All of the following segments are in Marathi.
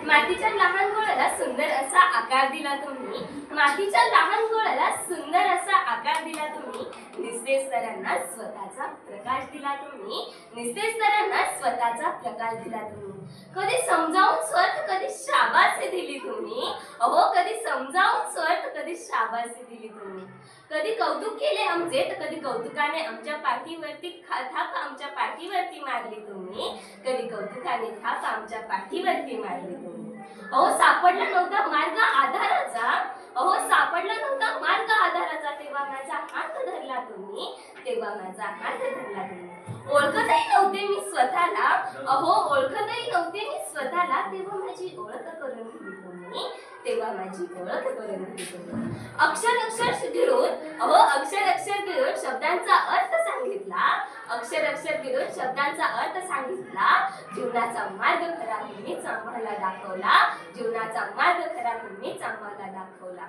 मातीच्या लहान गोळ्याला सुंदर असा आकार दिला तुम्ही. मातीच्या लहान गोळ्याला सुंदर असा आकार दिला तुम्ही. निस्तेज सरांना स्वतःचा प्रकाश दिला तुम्ही. निस्तेज सरांना स्वतःचा प्रकाश दिला तुम्ही. कधी समजावून स्वर्थ कधी शाबासकी दिली तुम्ही. अहो कधी समजावून स्वर्थ कधी शाबासकी दिली तुम्ही. कधी कौतुक केले आमचे तर कधी कौतुकाने आमच्या पाठीवरती थाप आमच्या पाठीवरती मारली तुम्ही. कधी कौतुकाने थाप आमच्या पाठीवरती मारली तुम्ही. अहो सापडला नव्हता मार्ग आधाराचा. अहो सापडला नव्हता मार्ग आधाराचा. तेव्हा माझा हात धरला तुम्ही. तेव्हा माझा हात धरला तुम्ही. ओळखतही नव्हते मी स्वतःला. अहो ओळखतही नव्हते मी स्वतःला. तेव्हा माझी ओळख करून दिली तुम्ही. तेव्हा माझी ओळख करून दिली तुम्ही. अक्षर अक्षर गिरून अक्षर अक्षर गिरून शब्दांचा अर्थ सांगितला. अक्षर अक्षर गिरून शब्दांचा अर्थ सांगितला. जीवनाचा मार्ग खरा तुम्हीच आम्हाला दाखवला. जीवनाचा मार्ग खरा तुम्हीच आम्हाला दाखवला.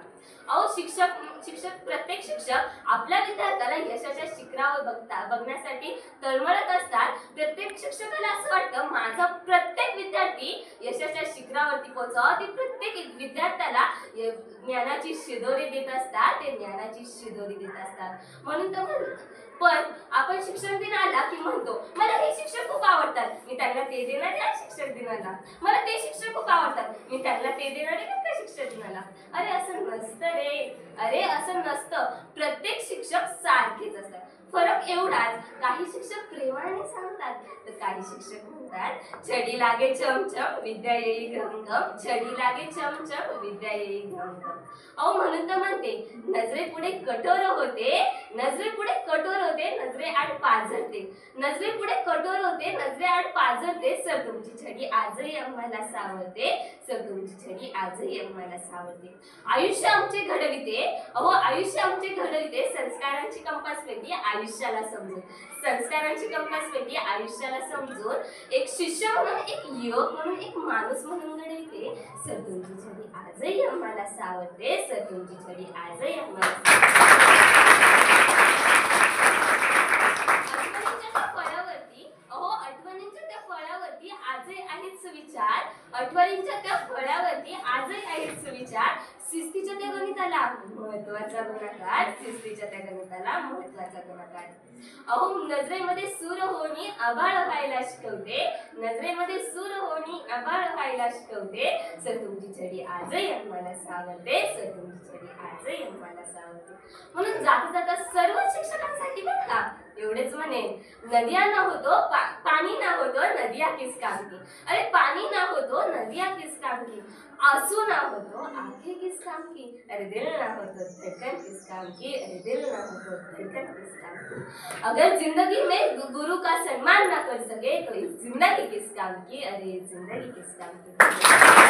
अहो शिक्षक प्रत्येक शिक्षक आपल्या विद्यार्थ्याला यशाच्या शिखरावर बघण्यासाठी तळमळत असतात. प्रत्येक शिक्षकाला असं वाटतं माझा प्रत्येक विद्यार्थी यशाच्या शिखरावरती पोहोचावा. ते प्रत्येक विद्यार्थ्याला ज्ञानाची शिदोरी देत असतात. ते ज्ञानाची शिदोरी देत असतात. म्हणून तर पण आपण शिक्षक दिन आला की म्हणतो मला हे शिक्षक खूप आवडतात, मी त्यांना ते देणार आहे शिक्षक दिनाला. मला ते शिक्षक खूप आवडतात, मी त्यांना ते देणार आहे का शिक्षक दिनाला. अरे असं नसतं रे. अरे असं नसतं. प्रत्येक शिक्षक सारखेच असतात. फरक एवढाच काही शिक्षक प्रेमाने सांगतात तर काही शिक्षक म्हणतात छडी लागे चमचम विद्या येई घमघम. छडी लागे चमचम विद्या येई घमघम. अहो म्हणून तर म्हणते नजरेपुढे कठोर होते. नजरेपुढे कठोर होते नजरे आड पाझरते. नजरेपुढे कठोर होते नजरे आड पाझरते. सर तुमची छडी आजही आम्हाला सावरते. सर तुमची छडी आजही आम्हाला सावरते. आयुष्य आमचे घडविते. अहो आयुष्य आमचे घडविते. संस्कारांची कंपास पेटी आयुष्याला समजून. संस्कारांची कंपास पेटी आयुष्याला समजून एक शिष्य म्हणून एक युवक म्हणून एक माणूस म्हणून घडविते. सर तुमची छडी आजही आम्हाला सावरते. सर तुमची छडी आजही आम्हाला आठवणींच्या त्या फळावरती आजही आहेच विचार. आठवणींच्या त्या फळावरती आजही आहेच विचार. शिस्तीच्या त्या गणिताला महत्वाचा गुणाकार. शिस्तीच्या त्या गणिताला महत्वाचा गुणाकार. अहो नजरेमध्ये सूर होणी आभाळ व्हायला शिकवते. नजरेमध्ये सूर होणी आभाळ व्हायला शिकवते. सर तुमची छडी आजही आम्हाला सावरते. सर तुमची छडी आजही आम्हाला सावरते. म्हणून जाता जाता सर्व शिक्षकांसाठी बरं का एवढेच म्हणे नदिया ना होतो पाणी ना होतो नदिया किस काम की. अरे पानी ना होतो नदिया किस काम की. आंसू ना होतो आंखें किस काम की. अरे दिल ना होतो धड़कन किस काम की. अरे दिल ना होतो धड़कन किस काम की. अगर जिंदगी में गुरु का सम्मान ना कर सके तो जिंदगी किस काम की. अरे जिंदगी किस काम की.